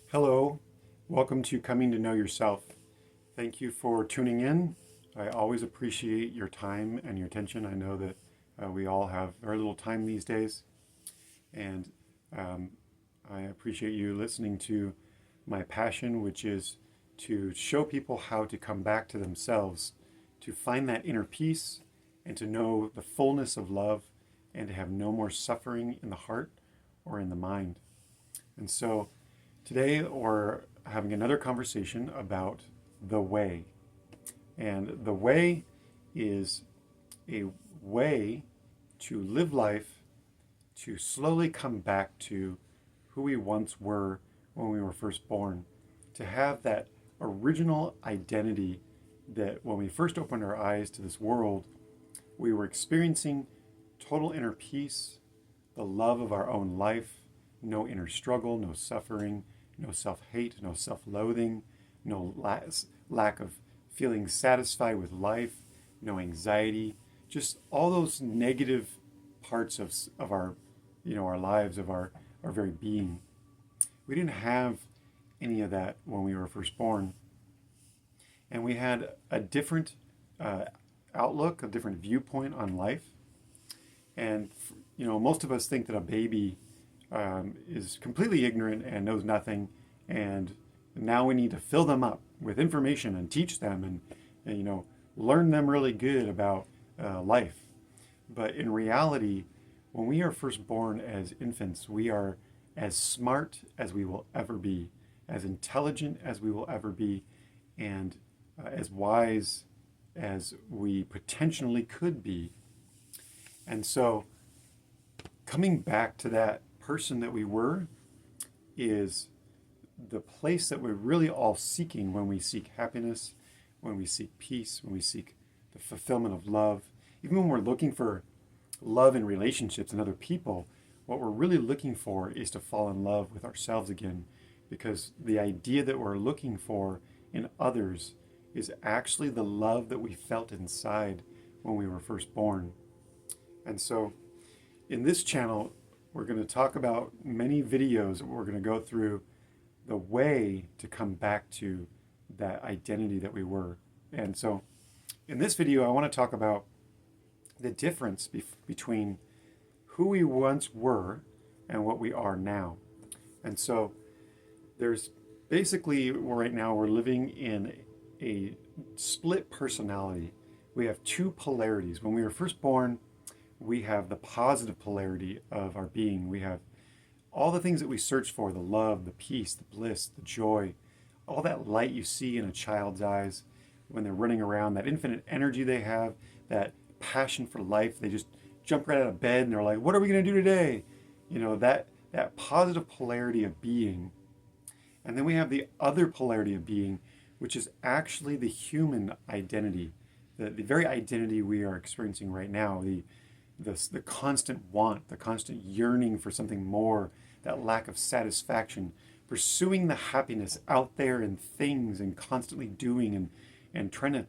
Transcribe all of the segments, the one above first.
Hello, welcome to Coming to Know Yourself. Thank you for tuning in. I always appreciate your time and your attention. I know that we all have very little time these days, and um, I appreciate you listening to my passion, which is to show people how to come back to themselves, to find that inner peace, and to know the fullness of love, and to have no more suffering in the heart or in the mind. And so, today, we're having another conversation about the way. And the way is a way to live life, to slowly come back to who we once were when we were first born, to have that original identity that when we first opened our eyes to this world, we were experiencing total inner peace, the love of our own life, no inner struggle, no suffering, no self-hate, no self-loathing, no lack of feeling satisfied with life, no anxiety, just all those negative parts of our, our lives, of our very being. We didn't have any of that when we were first born. And we had a different outlook, a different viewpoint on life. And, most of us think that a baby is completely ignorant and knows nothing, and now we need to fill them up with information and teach them and learn them really good about life. But in reality, when we are first born as infants, we are as smart as we will ever be, as intelligent as we will ever be, and as wise as we potentially could be. And so coming back to that person that we were is the place that we're really all seeking when we seek happiness, when we seek peace, when we seek the fulfillment of love. Even when we're looking for love in relationships and other people, what we're really looking for is to fall in love with ourselves again, because the idea that we're looking for in others is actually the love that we felt inside when we were first born. And so in this channel, we're going to talk about many videos. We're going to go through the way to come back to that identity that we were. And so in this video, I want to talk about the difference between who we once were and what we are now. And so there's basically, right now, we're living in a split personality. We have two polarities. When we were first born, we have the positive polarity of our being. We have all the things that we search for, the love, the peace, the bliss, the joy, all that light you see in a child's eyes when they're running around, that infinite energy they have, that passion for life. They just jump right out of bed and they're like, what are we going to do today? That positive polarity of being. And then we have the other polarity of being, which is actually the human identity, the very identity we are experiencing right now, the constant want, the constant yearning for something more, that lack of satisfaction, pursuing the happiness out there in things and constantly doing and trying to,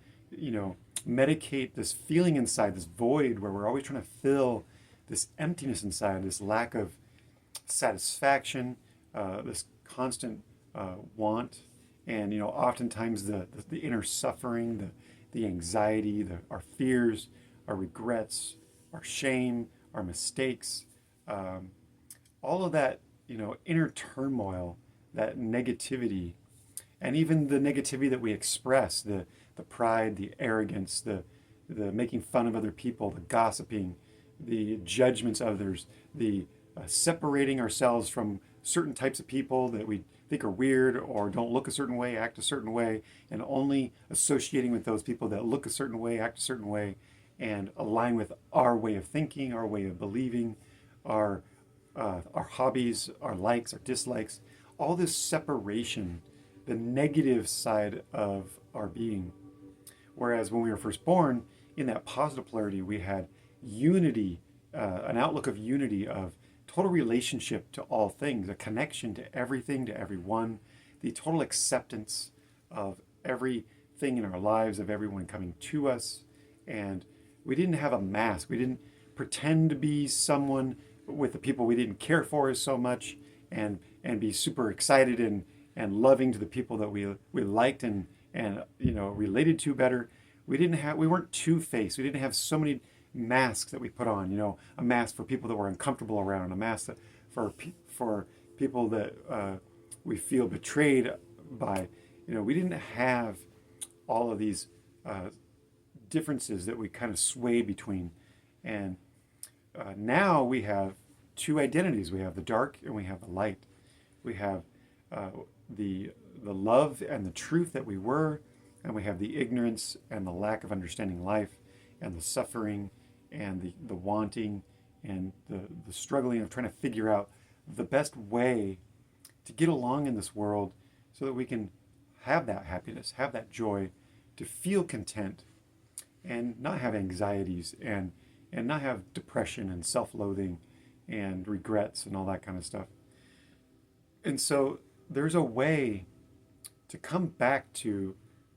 medicate this feeling inside, this void where we're always trying to fill this emptiness inside, this lack of satisfaction, this constant want, and oftentimes the inner suffering, the anxiety, our fears, our regrets, our shame, our mistakes, all of that, inner turmoil, that negativity, and even the negativity that we express, the pride, the arrogance, the making fun of other people, the gossiping, the judgments of others, the separating ourselves from certain types of people that we think are weird or don't look a certain way, act a certain way, and only associating with those people that look a certain way, act a certain way, and align with our way of thinking, our way of believing, our hobbies, our likes, our dislikes, all this separation, the negative side of our being. Whereas when we were first born, in that positive polarity, we had unity, an outlook of unity, of total relationship to all things, a connection to everything, to everyone, the total acceptance of everything in our lives, of everyone coming to us. And we didn't have a mask. We didn't pretend to be someone with the people we didn't care for so much and be super excited and loving to the people that we liked and related to better. We weren't two-faced. We didn't have so many masks that we put on. A mask for people that we're uncomfortable around, a mask for people that we feel betrayed by. We didn't have all of these differences that we kind of sway between. And now we have two identities. We have the dark and we have the light. We have the love and the truth that we were, and we have the ignorance and the lack of understanding life, and the suffering and the wanting and the struggling of trying to figure out the best way to get along in this world so that we can have that happiness, have that joy, to feel content and not have anxieties and not have depression and self-loathing and regrets and all that kind of stuff. And so there's a way to come back to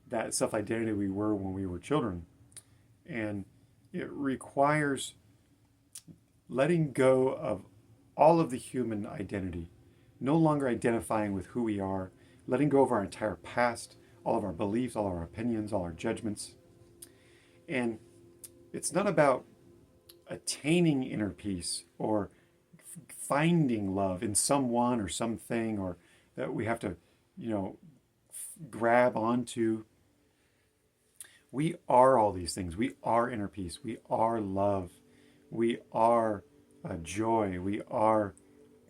that self-identity we were when we were children. And it requires letting go of all of the human identity, no longer identifying with who we are, letting go of our entire past, all of our beliefs, all of our opinions, all our judgments. And it's not about attaining inner peace or finding love in someone or something, or that we have to, grab onto. We are all these things. We are inner peace. We are love. We are joy. We are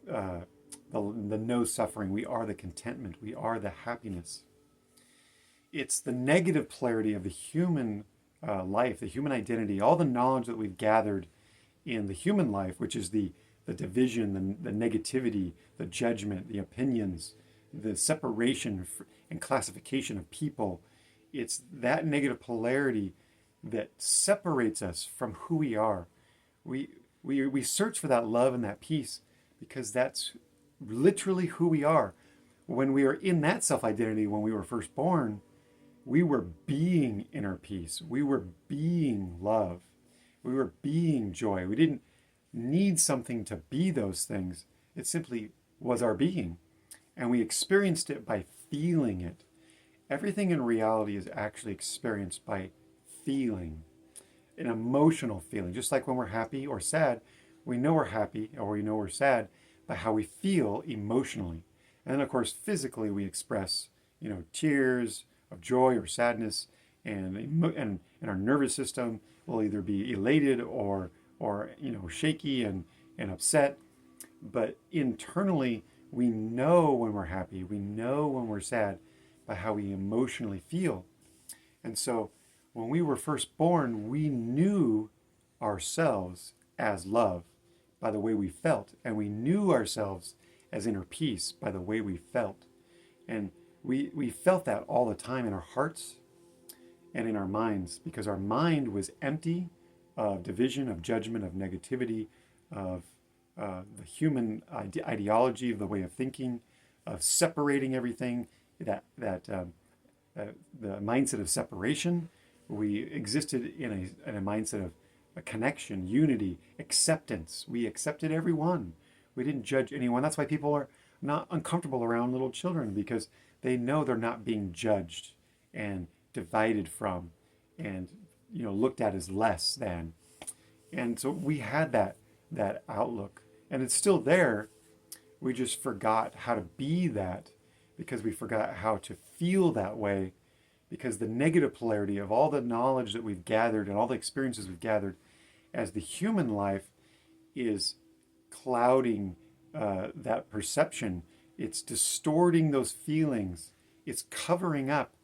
the no suffering. We are the contentment. We are the happiness. It's the negative polarity of the human life, the human identity, all the knowledge that we've gathered in the human life, which is the division, the negativity, the judgment, the opinions, the separation and classification of people. It's that negative polarity that separates us from who we are. We search for that love and that peace because that's literally who we are. When we are in that self-identity, when we were first born, we were being inner peace. We were being love. We were being joy. We didn't need something to be those things. It simply was our being. And we experienced it by feeling it. Everything in reality is actually experienced by feeling, an emotional feeling. Just like when we're happy or sad, we know we're happy or we know we're sad by how we feel emotionally. And then, of course, physically we express, tears of joy or sadness, and our nervous system will either be elated or shaky and upset. But internally, we know when we're happy, we know when we're sad by how we emotionally feel. And so when we were first born, we knew ourselves as love by the way we felt, and we knew ourselves as inner peace by the way we felt. And we felt that all the time in our hearts and in our minds, because our mind was empty of division, of judgment, of negativity, of the human ideology, of the way of thinking, of separating everything, the mindset of separation. We existed in a mindset of a connection, unity, acceptance. We accepted everyone. We didn't judge anyone. That's why people are not uncomfortable around little children, because they know they're not being judged and divided from and looked at as less than. And so we had that outlook, and it's still there. We just forgot how to be that, because we forgot how to feel that way, because the negative polarity of all the knowledge that we've gathered and all the experiences we've gathered as the human life is clouding that perception. It's distorting those feelings. It's covering up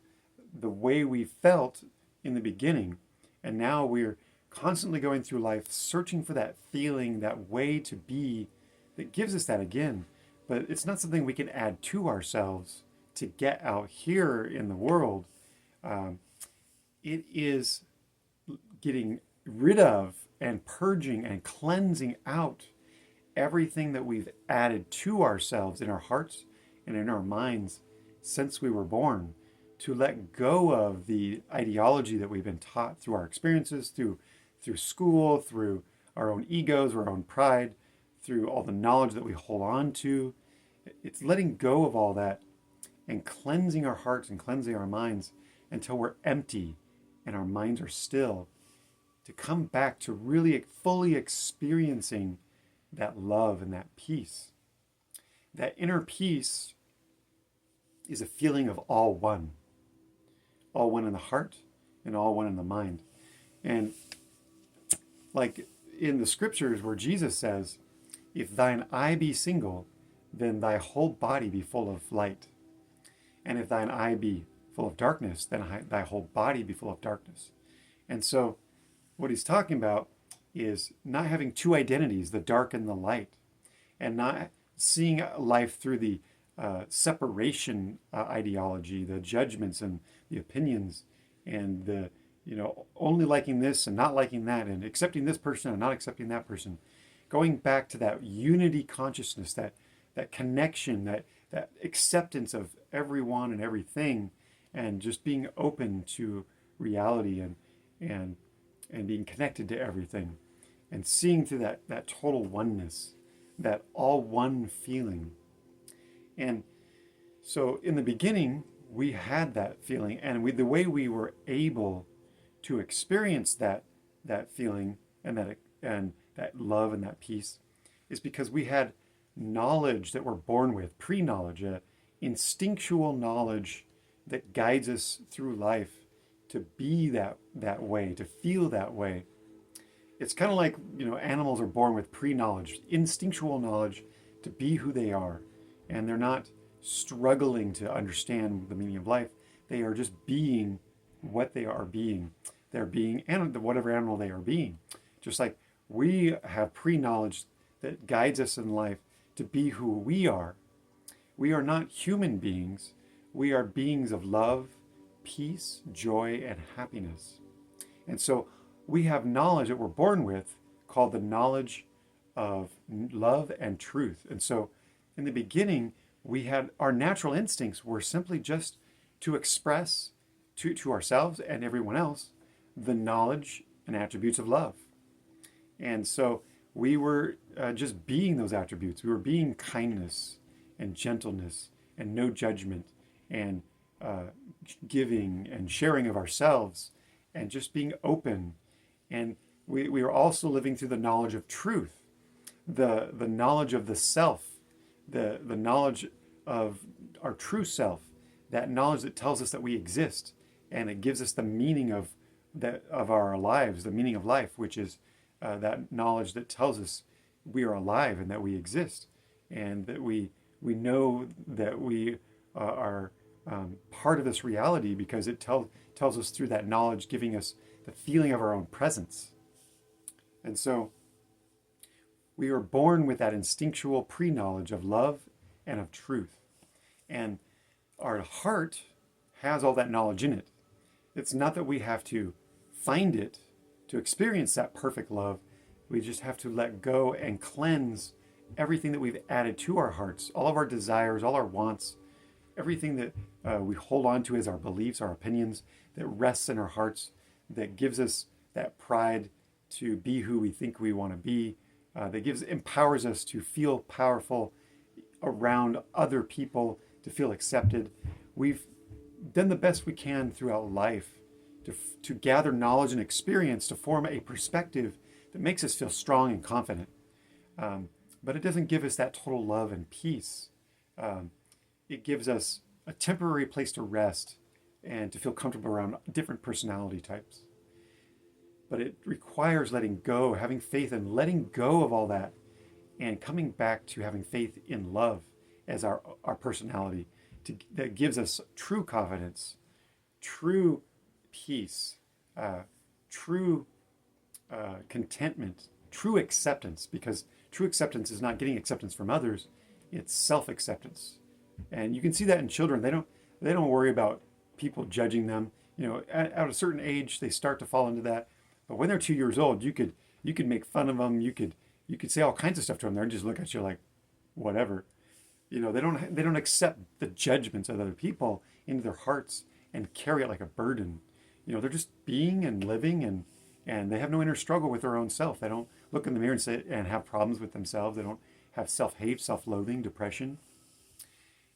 the way we felt in the beginning. And now we're constantly going through life searching for that feeling, that way to be that gives us that again. But it's not something we can add to ourselves to get out here in the world. It is getting rid of and purging and cleansing out everything that we've added to ourselves in our hearts and in our minds since we were born, to let go of the ideology that we've been taught through our experiences, through school, through our own egos, our own pride, through all the knowledge that we hold on to. It's letting go of all that and cleansing our hearts and cleansing our minds until we're empty and our minds are still, to come back to really fully experiencing that love and that peace. That inner peace is a feeling of all one in the heart and all one in the mind. And like in the scriptures where Jesus says, if thine eye be single, then thy whole body be full of light. And if thine eye be full of darkness, then thy whole body be full of darkness. And so what he's talking about is not having two identities, the dark and the light, and not seeing life through the separation ideology, the judgments and the opinions, and the only liking this and not liking that, and accepting this person and not accepting that person. Going back to that unity consciousness, that connection, that acceptance of everyone and everything, and just being open to reality and being connected to everything, and seeing through that total oneness, that all one feeling. And so in the beginning, we had that feeling, and the way we were able to experience that feeling and that love and that peace is because we had knowledge that we're born with, pre-knowledge, instinctual knowledge that guides us through life to be that way, to feel that way. It's kind of like, animals are born with pre-knowledge, instinctual knowledge to be who they are. And they're not struggling to understand the meaning of life. They are just being what they are being. They're being whatever animal they are being. Just like we have pre-knowledge that guides us in life to be who we are. We are not human beings. We are beings of love, peace, joy, and happiness. And so we have knowledge that we're born with called the knowledge of love and truth. And so in the beginning, we had our natural instincts were simply just to express to ourselves and everyone else the knowledge and attributes of love. And so we were just being those attributes. We were being kindness and gentleness and no judgment and giving and sharing of ourselves and just being open. And we were also living through the knowledge of truth, the knowledge of the self, the knowledge of our true self, that knowledge that tells us that we exist, and it gives us the meaning of our lives, the meaning of life, which is that knowledge that tells us we are alive and that we exist, and that we know that we are part of this reality because it tells us through that knowledge, giving us the feeling of our own presence. And so we are born with that instinctual pre-knowledge of love and of truth. And our heart has all that knowledge in it. It's not that we have to find it to experience that perfect love. We just have to let go and cleanse everything that we've added to our hearts, all of our desires, all our wants, everything that we hold on to as our beliefs, our opinions, that rests in our hearts, that gives us that pride to be who we think we want to be, that empowers us to feel powerful around other people, to feel accepted. We've done the best we can throughout life to gather knowledge and experience to form a perspective that makes us feel strong and confident. But it doesn't give us that total love and peace. It gives us a temporary place to rest and to feel comfortable around different personality types. But it requires letting go, having faith and letting go of all that, and coming back to having faith in love as our personality that gives us true confidence, true peace, true contentment, true acceptance, because true acceptance is not getting acceptance from others, it's self-acceptance. And you can see that in children. They don't worry about people judging them. At a certain age, they start to fall into that. But when they're 2 years old, you could make fun of them. You could say all kinds of stuff to them. They're just look at you like, whatever. They don't accept the judgments of other people into their hearts and carry it like a burden. They're just being and living, and they have no inner struggle with their own self. They don't look in the mirror and have problems with themselves. They don't have self-hate, self-loathing, depression.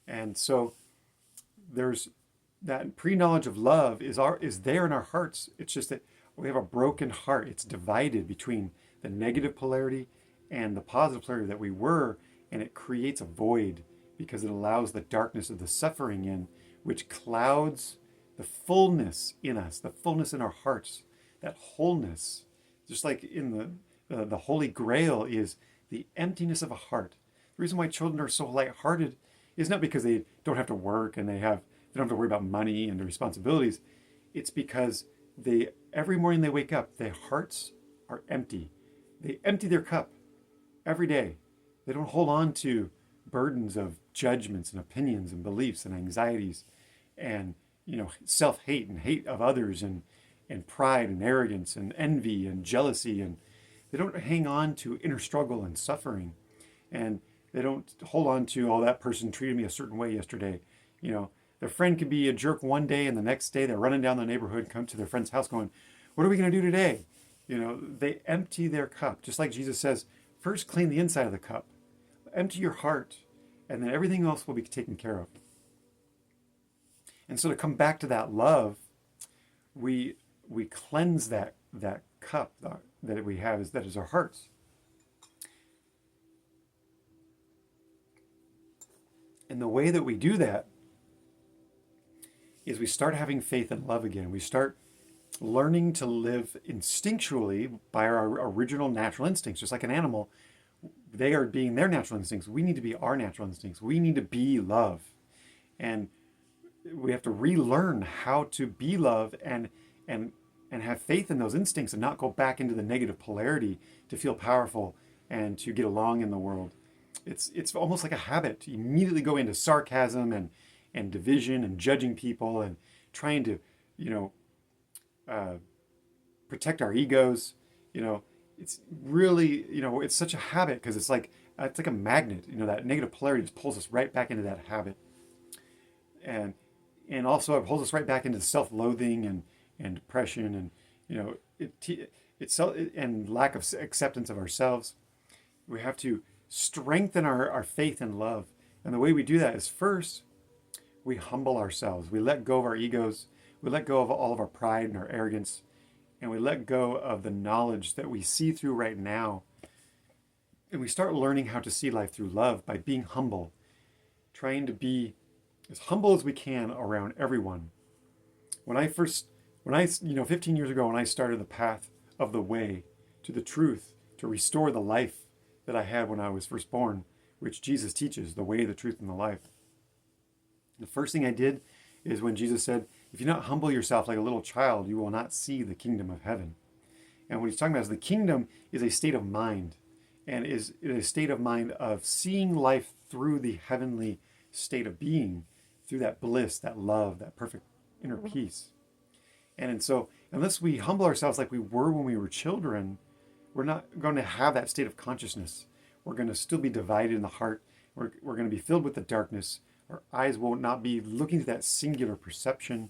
And so there's that pre-knowledge of love is there in our hearts. It's just that we have a broken heart. It's divided between the negative polarity and the positive polarity that we were, and it creates a void because it allows the darkness of the suffering in, which clouds the fullness in us, the fullness in our hearts, that wholeness. Just like in the Holy Grail is the emptiness of a heart. The reason why children are so lighthearted is not because they don't have to work and they don't have to worry about money and the responsibilities. It's because every morning they wake up, their hearts are empty. They empty their cup every day. They don't hold on to burdens of judgments and opinions and beliefs and anxieties and self-hate and hate of others and pride and arrogance and envy and jealousy, and they don't hang on to inner struggle and suffering, and they don't hold on to, oh, that person treated me a certain way yesterday. Their friend could be a jerk one day, and the next day they're running down the neighborhood, come to their friend's house going, what are we going to do today? They empty their cup, just like Jesus says, first clean the inside of the cup, empty your heart, and then everything else will be taken care of. And so to come back to that love, we cleanse that cup that we have, that is our hearts. And the way that we do that is we start having faith and love again. We start learning to live instinctually by our original natural instincts. Just like an animal, they are being their natural instincts. We need to be our natural instincts. We need to be love. And we have to relearn how to be love and have faith in those instincts and not go back into the negative polarity to feel powerful and to get along in the world. It's almost like a habit to immediately go into sarcasm and division and judging people and trying to, protect our egos. It's really, it's such a habit because it's like a magnet. That negative polarity just pulls us right back into that habit. And also it pulls us right back into self-loathing and depression and lack of acceptance of ourselves. We have to strengthen our faith and love. And the way we do that is, first, we humble ourselves. We let go of our egos. We let go of all of our pride and our arrogance. And we let go of the knowledge that we see through right now. And we start learning how to see life through love by being humble, trying to be as humble as we can around everyone. When I 15 years ago, when I started the path of the way to the truth, to restore the life that I had when I was first born, which Jesus teaches, the way, the truth, and the life. The first thing I did is when Jesus said, if you not humble yourself like a little child, you will not see the kingdom of heaven. And what he's talking about is the kingdom is a state of mind, and is a state of mind of seeing life through the heavenly state of being, through that bliss, that love, that perfect inner peace. And so unless we humble ourselves like we were when we were children, we're not going to have that state of consciousness. We're going to still be divided in the heart. We're going to be filled with the darkness. Our eyes will not be looking to that singular perception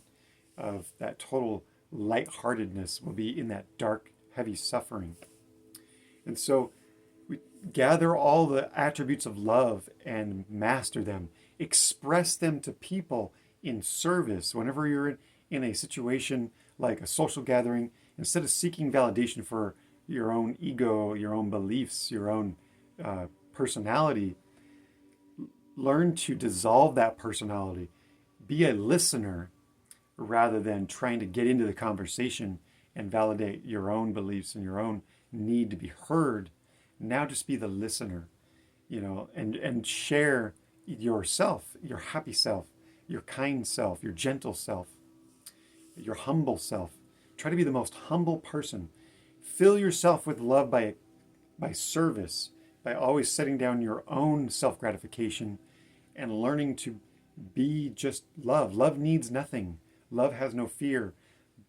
of that total lightheartedness. We'll be in that dark, heavy suffering. And so we gather all the attributes of love and master them. Express them to people in service. Whenever you're in a situation like a social gathering, instead of seeking validation for your own ego, your own beliefs, your own personality, learn to dissolve that personality. Be a listener rather than trying to get into the conversation and validate your own beliefs and your own need to be heard. Now just be the listener, and share yourself, your happy self, your kind self, your gentle self, your humble self. Try to be the most humble person. Fill yourself with love by service, by always setting down your own self-gratification and learning to be just love. Love needs nothing. Love has no fear.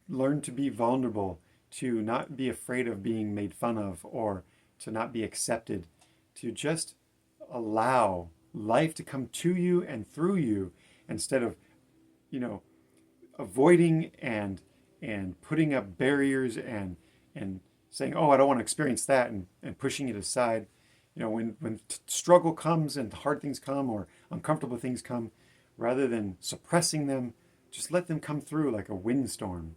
Learn to be vulnerable, to not be afraid of being made fun of or to not be accepted, to just allow life to come to you and through you instead of, avoiding and putting up barriers and saying, oh, I don't want to experience that and pushing it aside. When struggle comes and hard things come or uncomfortable things come, rather than suppressing them, just let them come through like a windstorm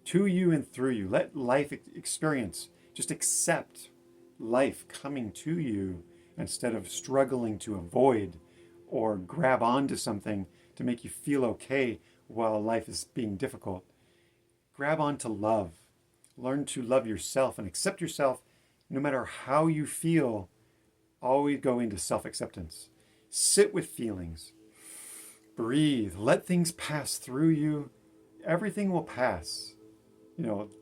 to you and through you. Let life experience, just accept life coming to you instead of struggling to avoid or grab onto something to make you feel okay while life is being difficult. Grab onto love. Learn to love yourself and accept yourself no matter how you feel. Always go into self-acceptance. Sit with feelings. Breathe. Let things pass through you. Everything will pass.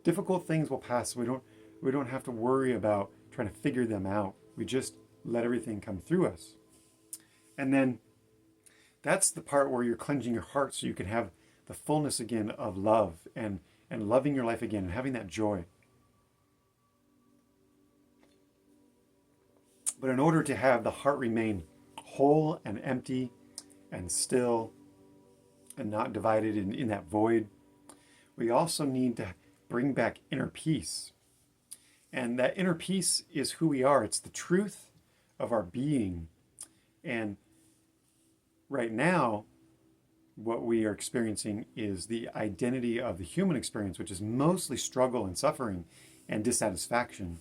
Difficult things will pass. We don't have to worry about trying to figure them out. We just let everything come through us. And then that's the part where you're cleansing your heart so you can have the fullness again of love and loving your life again and having that joy. But in order to have the heart remain whole and empty and still and not divided in that void, we also need to bring back inner peace. And that inner peace is who we are. It's the truth of our being. And right now, what we are experiencing is the identity of the human experience, which is mostly struggle and suffering and dissatisfaction.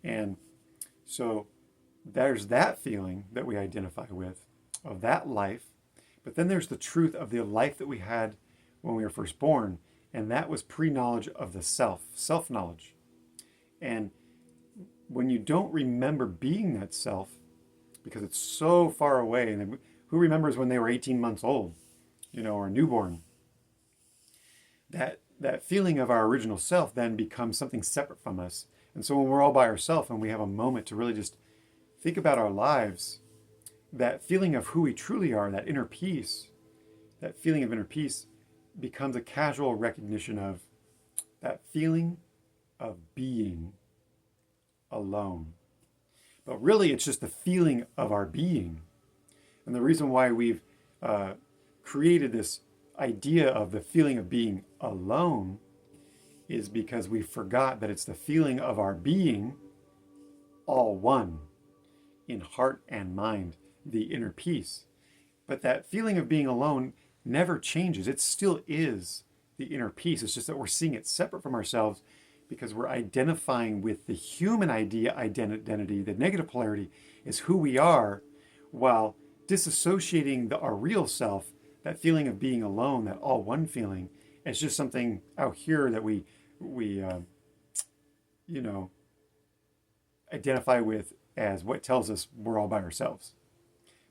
And so there's that feeling that we identify with, of that life. But then there's the truth of the life that we had when we were first born. And that was pre-knowledge of the self-knowledge. And when you don't remember being that self, because it's so far away, and who remembers when they were 18 months old, or a newborn? That feeling of our original self then becomes something separate from us. And so when we're all by ourselves and we have a moment to really just think about our lives, that feeling of who we truly are, that inner peace, that feeling of inner peace becomes a casual recognition of that feeling of being alone. But really, it's just the feeling of our being. And the reason why we've created this idea of the feeling of being alone is because we forgot that it's the feeling of our being all one in heart and mind, the inner peace. But that feeling of being alone never changes. It still is the inner peace. It's just that we're seeing it separate from ourselves because we're identifying with the human identity, the negative polarity is who we are, while disassociating our real self, that feeling of being alone, that all one feeling, is just something out here that we identify with as what tells us we're all by ourselves.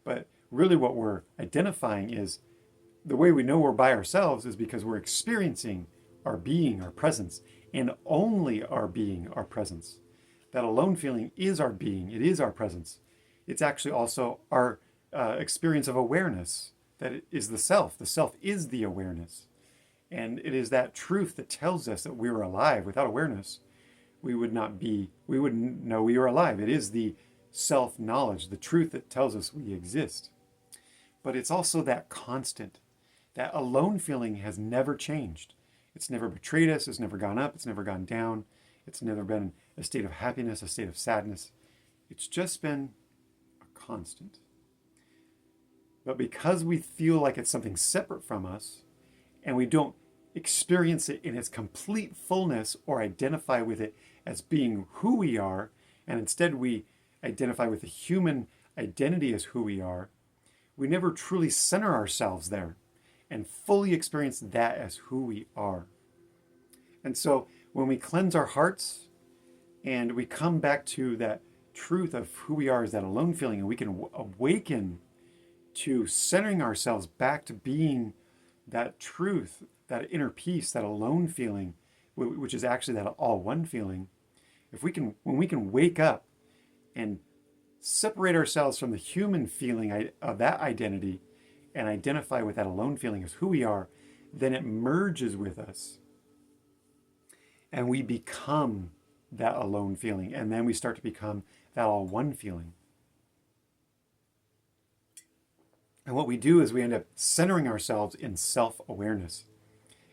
But really what we're identifying is the way we know we're by ourselves is because we're experiencing our being, our presence, and only our being, our presence. That alone feeling is our being, it is our presence. It's actually also our experience of awareness, that it is the self. The self is the awareness. And it is that truth that tells us that we are alive. Without awareness, we wouldn't know we are alive. It is the self-knowledge, the truth that tells us we exist. But it's also that constant. That alone feeling has never changed. It's never betrayed us, it's never gone up, it's never gone down. It's never been a state of happiness, a state of sadness. It's just been a constant. But because we feel like it's something separate from us, and we don't experience it in its complete fullness or identify with it as being who we are, and instead we identify with the human identity as who we are, we never truly center ourselves there and fully experience that as who we are. And so when we cleanse our hearts and we come back to that truth of who we are as that alone feeling, and we can awaken to centering ourselves back to being that truth, that inner peace, that alone feeling, which is actually that all one feeling, when we can wake up and separate ourselves from the human feeling of that identity and identify with that alone feeling as who we are, then it merges with us. And we become that alone feeling. And then we start to become that all one feeling. And what we do is we end up centering ourselves in self-awareness.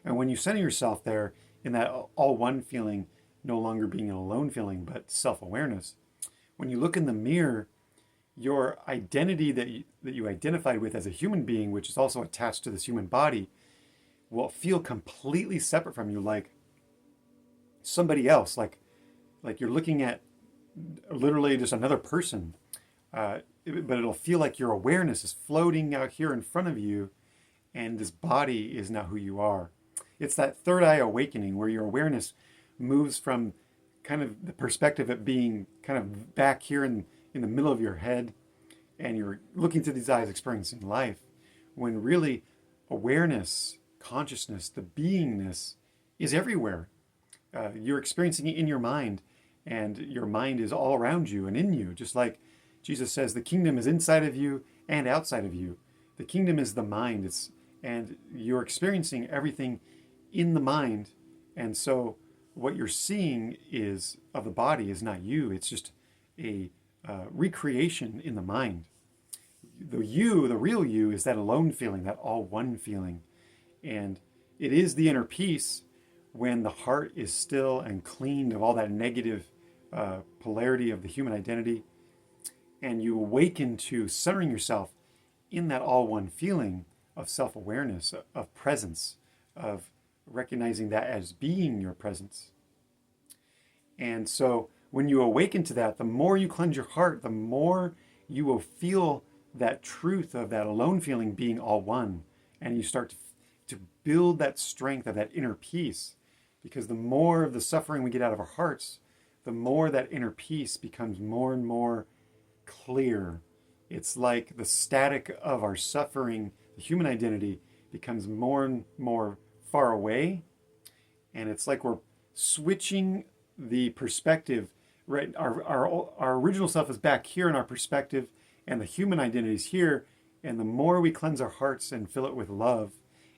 And when you center yourself there in that all one feeling, no longer being an alone feeling, but self-awareness, when you look in the mirror, your identity that you identified with as a human being, which is also attached to this human body, will feel completely separate from you, like somebody else, like you're looking at literally just another person. But it'll feel like your awareness is floating out here in front of you, and this body is not who you are. It's that third eye awakening where your awareness moves from kind of the perspective of being kind of back here in the middle of your head, and you're looking through these eyes experiencing life, when really awareness, consciousness, the beingness is everywhere. You're experiencing it in your mind, and your mind is all around you and in you, just like Jesus says, the kingdom is inside of you and outside of you. The kingdom is the mind, and you're experiencing everything in the mind. And so what you're seeing is of the body is not you. It's just a recreation in the mind. The you, the real you, is that alone feeling, that all one feeling. And it is the inner peace when the heart is still and cleaned of all that negative polarity of the human identity, and you awaken to centering yourself in that all one feeling of self-awareness, of presence, of recognizing that as being your presence. And so when you awaken to that, the more you cleanse your heart, the more you will feel that truth of that alone feeling being all one. And you start to build that strength of that inner peace, because the more of the suffering we get out of our hearts, the more that inner peace becomes more and more clear. It's like the static of our suffering, the human identity, becomes more and more far away. And it's like we're switching the perspective, right? Our original self is back here in our perspective, and the human identity is here. And the more we cleanse our hearts and fill it with love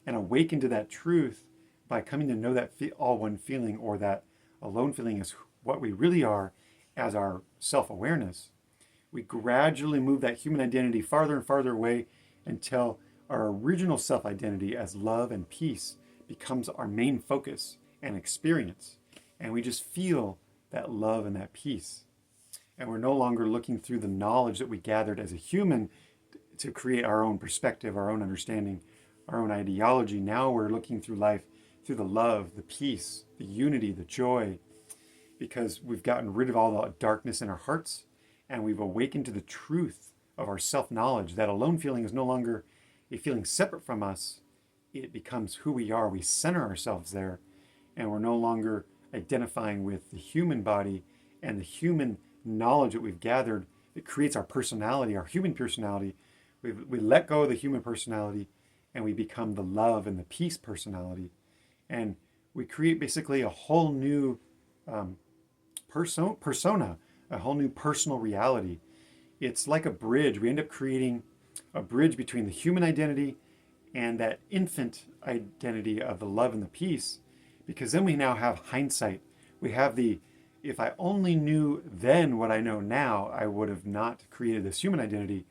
and awaken to that truth by coming to know that all one feeling, or that alone feeling, is what we really are as our self-awareness, we gradually move that human identity farther and farther away until our original self-identity as love and peace becomes our main focus and experience. And we just feel that love and that peace. And we're no longer looking through the knowledge that we gathered as a human to create our own perspective, our own understanding, our own ideology. Now we're looking through life through the love, the peace, the unity, the joy, because we've gotten rid of all the darkness in our hearts, and we've awakened to the truth of our self-knowledge. That alone feeling is no longer a feeling separate from us. It becomes who we are. We center ourselves there, and we're no longer identifying with the human body and the human knowledge that we've gathered. It creates our personality, our human personality. We let go of the human personality, and we become the love and the peace personality. And we create basically a whole new persona, a whole new personal reality. It's like a bridge. We end up creating a bridge between the human identity and that infant identity of the love and the peace, because then we now have hindsight. We have if I only knew then what I know now, I would have not created this human identity.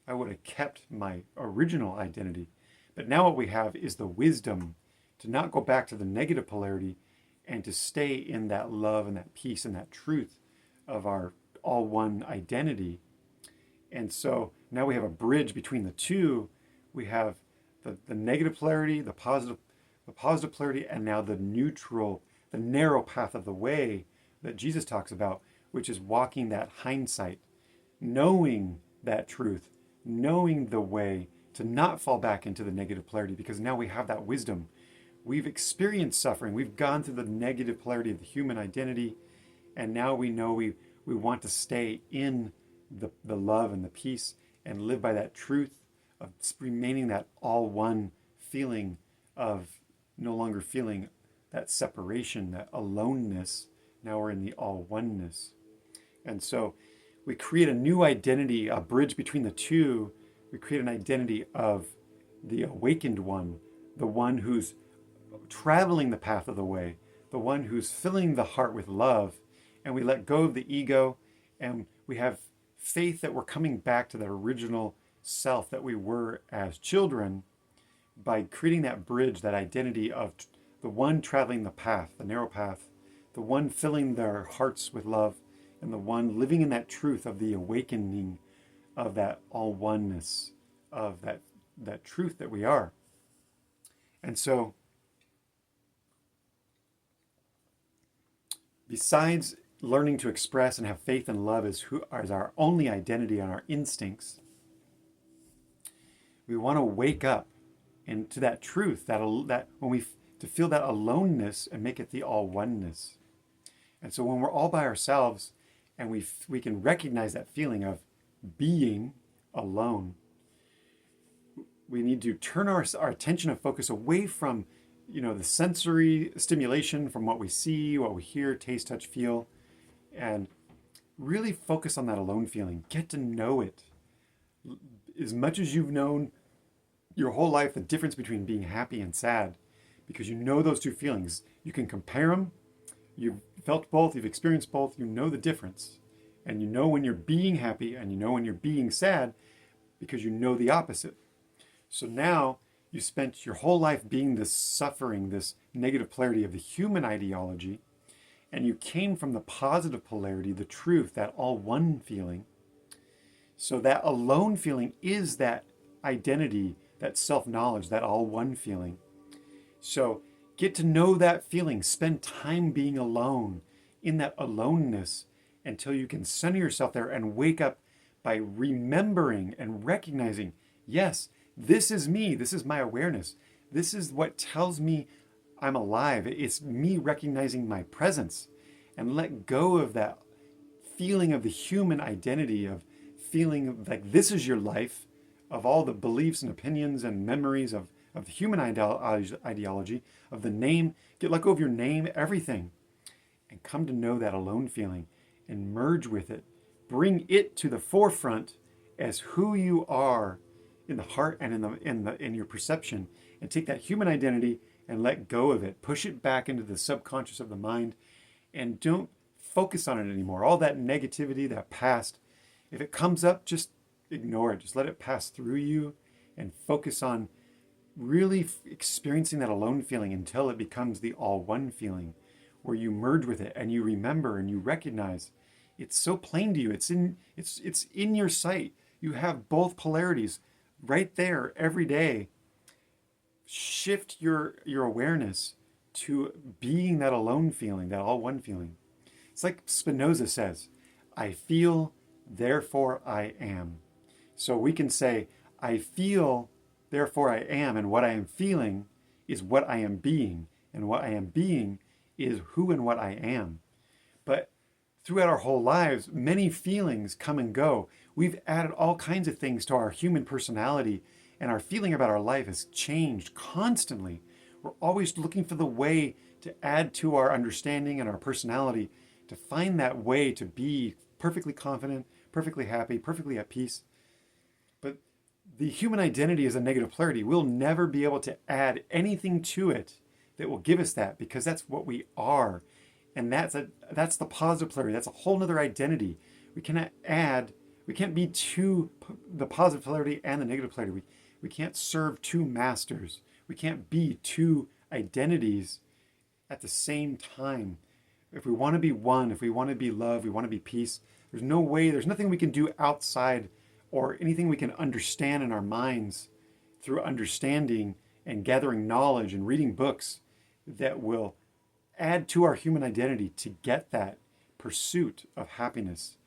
I would have kept my original identity. But now what we have is the wisdom to not go back to the negative polarity, and to stay in that love and that peace and that truth of our all one identity. And so now we have a bridge between the two. We have the negative polarity, the positive polarity, and now the neutral, the narrow path of the way that Jesus talks about, which is walking that hindsight, knowing that truth, knowing the way to not fall back into the negative polarity, because now we have that wisdom. We've experienced suffering. We've gone through the negative polarity of the human identity, and now we know we want to stay in the love and the peace and live by that truth of remaining that all one feeling of no longer feeling that separation, that aloneness. Now we're in the all oneness. And so we create a new identity, a bridge between the two. We create an identity of the awakened one, the one who's traveling the path of the way, the one who's filling the heart with love. And we let go of the ego, and we have faith that we're coming back to that original self that we were as children, by creating that bridge, that identity of the one traveling the path, the narrow path, the one filling their hearts with love, and the one living in that truth of the awakening of that all oneness, of that truth that we are. And so, besides learning to express and have faith and love as our only identity and our instincts, we want to wake up into that truth, that when to feel that aloneness and make it the all oneness. And so when we're all by ourselves and we can recognize that feeling of being alone, we need to turn our attention and focus away from, the sensory stimulation, from what we see, what we hear, taste, touch, feel, and really focus on that alone feeling. Get to know it. As much as you've known your whole life the difference between being happy and sad, because you know those two feelings. You can compare them. You've felt both. You've experienced both. You know the difference. And you know when you're being happy and you know when you're being sad because you know the opposite. So now you spent your whole life being this suffering, this negative polarity of the human ideology, and you came from the positive polarity, the truth, that all one feeling. So that alone feeling is that identity, that self-knowledge, that all one feeling. So get to know that feeling. Spend time being alone in that aloneness until you can center yourself there and wake up by remembering and recognizing, yes, this is me. This is my awareness. This is what tells me I'm alive. It's me recognizing my presence, and let go of that feeling of the human identity, of feeling like this is your life, of all the beliefs and opinions and memories of the human ideology, of the name. Let go of your name, everything, and come to know that alone feeling and merge with it. Bring it to the forefront as who you are in the heart and in your perception, and take that human identity and let go of it. Push it back into the subconscious of the mind, and don't focus on it anymore. All that negativity, that past, if it comes up, just ignore it. Just let it pass through you and focus on really experiencing that alone feeling until it becomes the all one feeling, where you merge with it and you remember and you recognize it's so plain to you. It's in your sight. You have both polarities right there every day. Shift your awareness to being that alone feeling, that all one feeling. It's like Spinoza says, I feel, therefore I am. So we can say, I feel, therefore I am, and what I am feeling is what I am being, and what I am being is who and what I am. But throughout our whole lives, many feelings come and go. We've added all kinds of things to our human personality, and our feeling about our life has changed constantly. We're always looking for the way to add to our understanding and our personality, to find that way to be perfectly confident, perfectly happy, perfectly at peace. But the human identity is a negative polarity. We'll never be able to add anything to it that will give us that, because that's what we are. And that's the positive polarity. That's a whole nother identity. We can't be the positive polarity and the negative polarity. We can't serve two masters. We can't be two identities at the same time. If we want to be one, if we want to be love, we want to be peace, there's no way, there's nothing we can do outside, or anything we can understand in our minds through understanding and gathering knowledge and reading books that will add to our human identity to get that pursuit of happiness.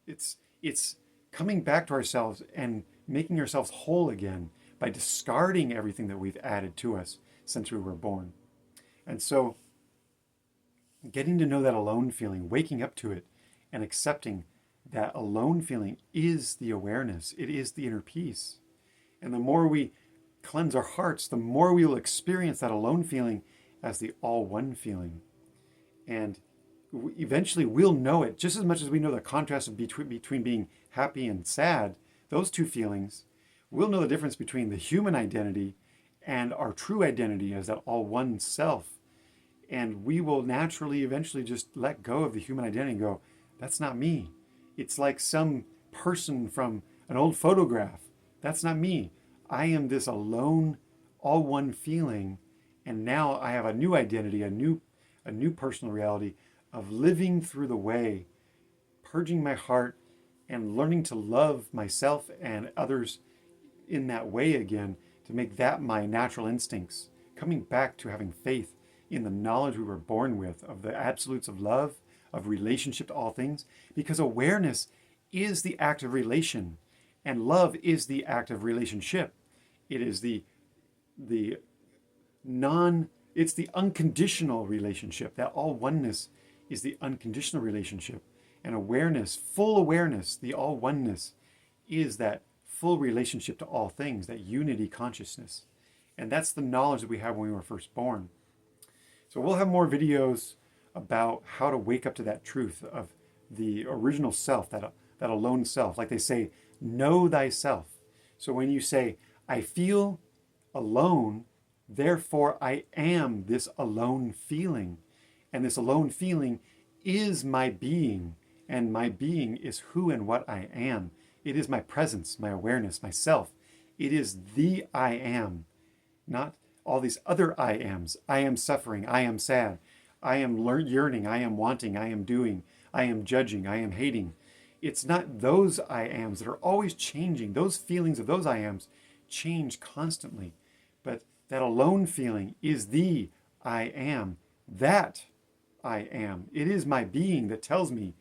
It's coming back to ourselves and making ourselves whole again by discarding everything that we've added to us since we were born. And so getting to know that alone feeling, waking up to it, and accepting that alone feeling is the awareness. It is the inner peace. And the more we cleanse our hearts, the more we will experience that alone feeling as the all one feeling. And eventually we'll know it just as much as we know the contrast between being happy and sad. Those two feelings, we'll know the difference between the human identity and our true identity as that all one self. And we will naturally eventually just let go of the human identity and go, that's not me. It's like some person from an old photograph. That's not me. I am this alone, all one feeling. And now I have a new identity, a new personal reality of living through the way, purging my heart and learning to love myself and others in that way again, to make that my natural instincts, coming back to having faith in the knowledge we were born with of the absolutes of love, of relationship to all things, because awareness is the act of relation and love is the act of relationship. It is the it's the unconditional relationship. That all oneness is the unconditional relationship. And awareness, full awareness, the all oneness is that full relationship to all things, that unity consciousness. And that's the knowledge that we have when we were first born. So we'll have more videos about how to wake up to that truth of the original self, that alone self. Like they say, know thyself. So when you say, I feel alone, therefore I am this alone feeling. And this alone feeling is my being. And my being is who and what I am. It is my presence, my awareness, myself. It is the I am, not all these other I ams. I am suffering, I am sad, I am yearning, I am wanting, I am doing, I am judging, I am hating. It's not those I ams that are always changing. Those feelings of those I ams change constantly. But that alone feeling is the I am. That I am. It is my being that tells me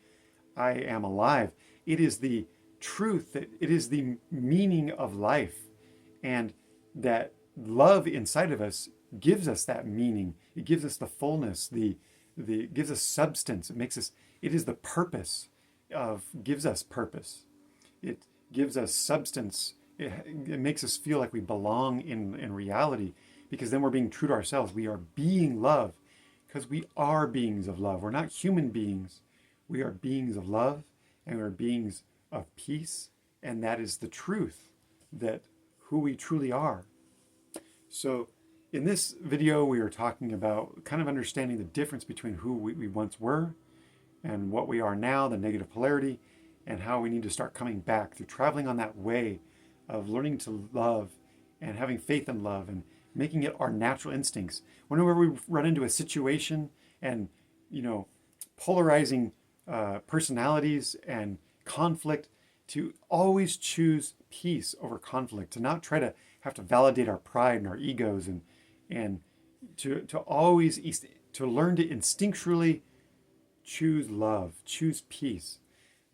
I am alive. It is the truth, that it is the meaning of life. And that love inside of us gives us that meaning. It gives us the fullness, it gives us substance. It is the purpose gives us purpose. It gives us substance. It makes us feel like we belong in reality, because then we're being true to ourselves. We are being love because we are beings of love. We're not human beings. We are beings of love, and we're beings of peace. And that is the truth, that who we truly are. So in this video, we are talking about kind of understanding the difference between who we once were and what we are now, the negative polarity, and how we need to start coming back through traveling on that way of learning to love and having faith in love and making it our natural instincts. Whenever we run into a situation and, polarizing personalities and conflict, to always choose peace over conflict, to not try to have to validate our pride and our egos, and to always to learn to instinctually choose love, choose peace.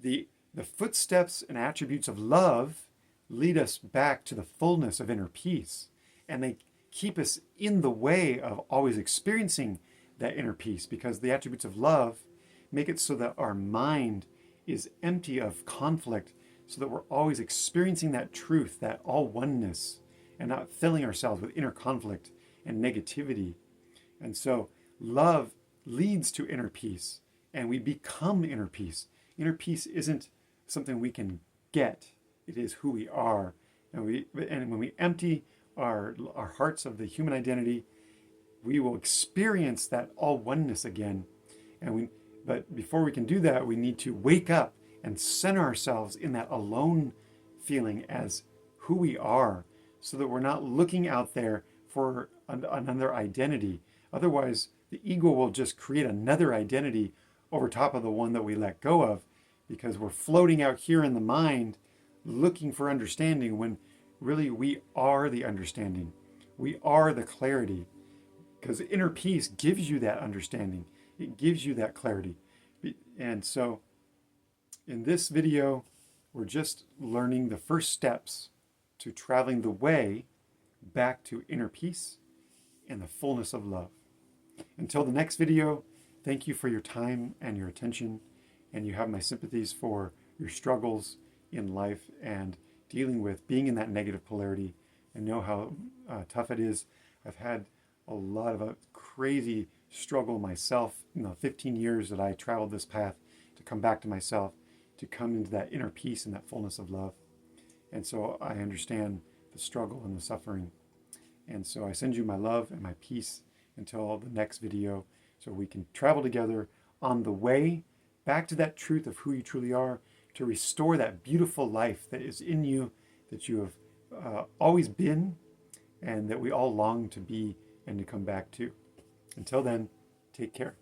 The footsteps and attributes of love lead us back to the fullness of inner peace, and they keep us in the way of always experiencing that inner peace, because the attributes of love make it so that our mind is empty of conflict, so that we're always experiencing that truth, that all oneness, and not filling ourselves with inner conflict and negativity. And so love leads to inner peace, and we become inner peace. Inner peace isn't something we can get. It is who we are. And when we empty our hearts of the human identity, we will experience that all oneness again. But before we can do that, we need to wake up and center ourselves in that alone feeling as who we are, so that we're not looking out there for another identity. Otherwise, the ego will just create another identity over top of the one that we let go of, because we're floating out here in the mind looking for understanding, when really we are the understanding. We are the clarity, because inner peace gives you that understanding. It gives you that clarity. And so in this video, we're just learning the first steps to traveling the way back to inner peace and the fullness of love. Until the next video, thank you for your time and your attention, and you have my sympathies for your struggles in life and dealing with being in that negative polarity, and know how tough it is. I've had a lot of a crazy struggle myself in the 15 years that I traveled this path to come back to myself, to come into that inner peace and that fullness of love. And so I understand the struggle and the suffering. And so I send you my love and my peace until the next video, so we can travel together on the way back to that truth of who you truly are, to restore that beautiful life that is in you, that you have always been, and that we all long to be and to come back to. Until then, take care.